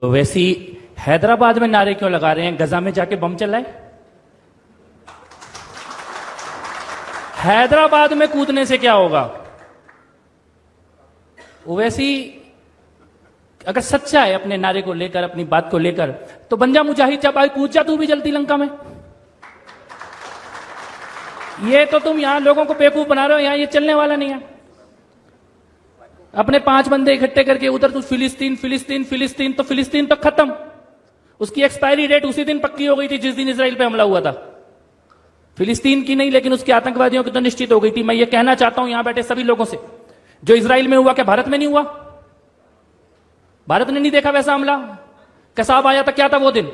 तो वैसे ही हैदराबाद में नारे क्यों लगा रहे हैं, गजा में जाके बम चलाए? हैदराबाद में कूदने से क्या होगा? वैसी अगर सच्चा है अपने नारे को लेकर, अपनी बात को लेकर, तो बन जा मुजाहिद, जब आई कूद जा तू भी जलती लंका में। ये तो तुम यहां लोगों को बेवकूफ बना रहे हो, यहां ये चलने वाला नहीं है। अपने 5 बंदे इकट्ठे करके उधर तू फिलिस्तीन फिलिस्तीन फिलिस्तीन, तो फिलिस्तीन तो खत्म, उसकी एक्सपायरी डेट उसी दिन पक्की हो गई थी जिस दिन इजराइल पे हमला हुआ था। फिलिस्तीन की नहीं, लेकिन उसके आतंकवादियों की तो निश्चित हो गई थी। मैं ये कहना चाहता हूं यहां बैठे सभी लोगों से, जो इजराइल में हुआ क्या भारत में नहीं हुआ? भारत ने नहीं देखा वैसा हमला? कसाब आया था, क्या था वो दिन?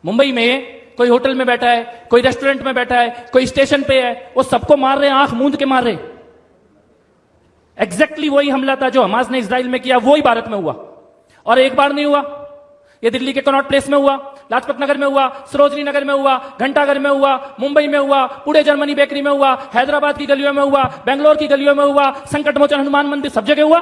मुंबई में कोई होटल में बैठा है, कोई रेस्टोरेंट में बैठा है, कोई स्टेशन पे है, वो सबको मार रहे हैं, आंख मूंद के मार रहे। एग्जैक्टली वही हमला था जो हमास ने इजराइल में किया, वही भारत में हुआ। और एक बार नहीं हुआ, ये दिल्ली के कनॉट प्लेस में हुआ, लाजपत नगर में हुआ, सरोजनी नगर में हुआ, घंटाघर में हुआ, मुंबई में हुआ, पुणे जर्मनी बेकरी में हुआ, हैदराबाद की गलियों में हुआ, बेंगलोर की गलियों में हुआ, संकट मोचन हनुमान मंदिर, सब जगह हुआ।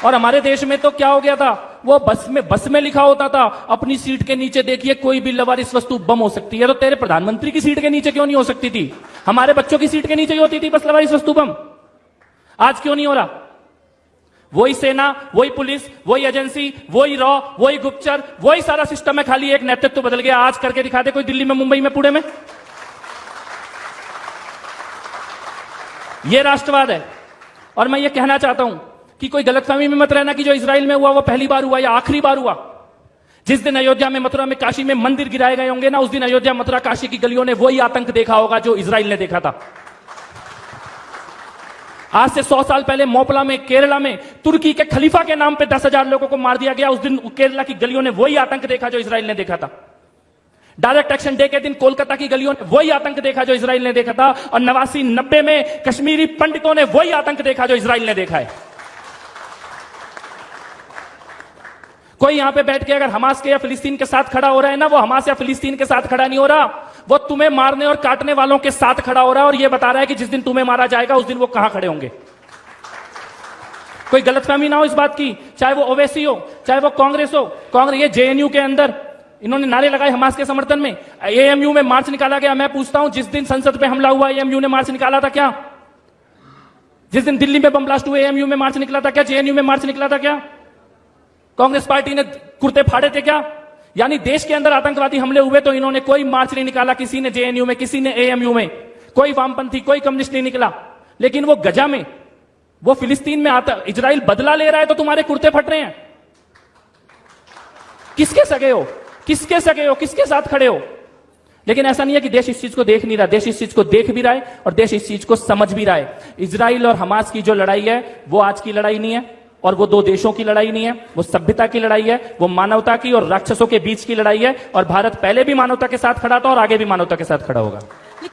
और हमारे देश में तो क्या हो गया था, वो बस में लिखा होता था अपनी सीट के नीचे देखिए कोई भी लवारिस वस्तु बम हो सकती है। तो तेरे प्रधानमंत्री की सीट के नीचे क्यों नहीं हो सकती थी? हमारे बच्चों की सीट के नीचे ही होती थी बस लवारिस वस्तु बम। आज क्यों नहीं हो रहा? वही सेना, वही पुलिस, वही एजेंसी, वही रॉ, वही गुप्तचर, वही सारा सिस्टम है, खाली एक नेतृत्व बदल गया। आज करके दिखा दे कोई दिल्ली में, मुंबई में, पुणे में। यह राष्ट्रवाद है। और मैं ये कहना चाहता हूं कि कोई गलतफहमी में मत रहना कि जो इजराइल में हुआ वो पहली बार हुआ या आखिरी बार हुआ। जिस दिन अयोध्या में, मथुरा में, काशी में मंदिर गिराए गए होंगे ना, उस दिन अयोध्या, मथुरा, काशी की गलियों ने वही आतंक देखा होगा जो इजराइल ने देखा था। आज से 100 साल पहले मोपला में, केरला में, तुर्की के खलीफा के नाम पे 10,000 लोगों को मार दिया गया। उस दिन केरला की गलियों ने वही आतंक देखा जो इजराइल ने देखा था। डायरेक्ट एक्शन डे के दिन कोलकाता की गलियों ने वही आतंक देखा जो इजराइल ने देखा था। और 89-90 में कश्मीरी पंडितों ने वही आतंक देखा जो इजराइल ने देखा है। कोई यहां पे बैठ के अगर हमास के या फिलिस्तीन के साथ खड़ा हो रहा है ना, वो हमास या फिलिस्तीन के साथ खड़ा नहीं हो रहा, वो तुम्हें मारने और काटने वालों के साथ खड़ा हो रहा है। और ये बता रहा है कि जिस दिन तुम्हें मारा जाएगा उस दिन वो कहां खड़े होंगे। कोई गलतफहमी ना हो इस बात की, चाहे वो ओवैसी हो, चाहे वो कांग्रेस हो। कांग्रेस, ये जेएनयू के अंदर इन्होंने नारे लगाए हमास के समर्थन में, एएमयू में मार्च निकाला गया। मैं पूछता हूं, जिस दिन संसद पे हमला हुआ एएमयू ने मार्च निकाला था क्या? जिस दिन दिल्ली में बम ब्लास्ट हुए एएमयू में मार्च निकला था क्या? जेएनयू में मार्च निकला था क्या? कांग्रेस पार्टी ने कुर्ते फाड़े थे क्या? यानी देश के अंदर आतंकवादी हमले हुए तो इन्होंने कोई मार्च नहीं निकाला, किसी ने जेएनयू में, किसी ने एएमयू में, कोई वामपंथी, कोई कम्युनिस्ट नहीं निकला। लेकिन वो गजा में, वो फिलिस्तीन में आता इजराइल बदला ले रहा है तो तुम्हारे कुर्ते फट रहे हैं। किसके सगे हो? किसके सगे हो? किसके साथ खड़े हो? लेकिन ऐसा नहीं है कि देश इस चीज को देख नहीं रहा, देश इस चीज को देख भी रहा है और देश इस चीज को समझ भी रहा है। इजराइल और हमास की जो लड़ाई है वो आज की लड़ाई नहीं है, और वो 2 देशों की लड़ाई नहीं है, वो सभ्यता की लड़ाई है, वो मानवता की और राक्षसों के बीच की लड़ाई है। और भारत पहले भी मानवता के साथ खड़ा था और आगे भी मानवता के साथ खड़ा होगा।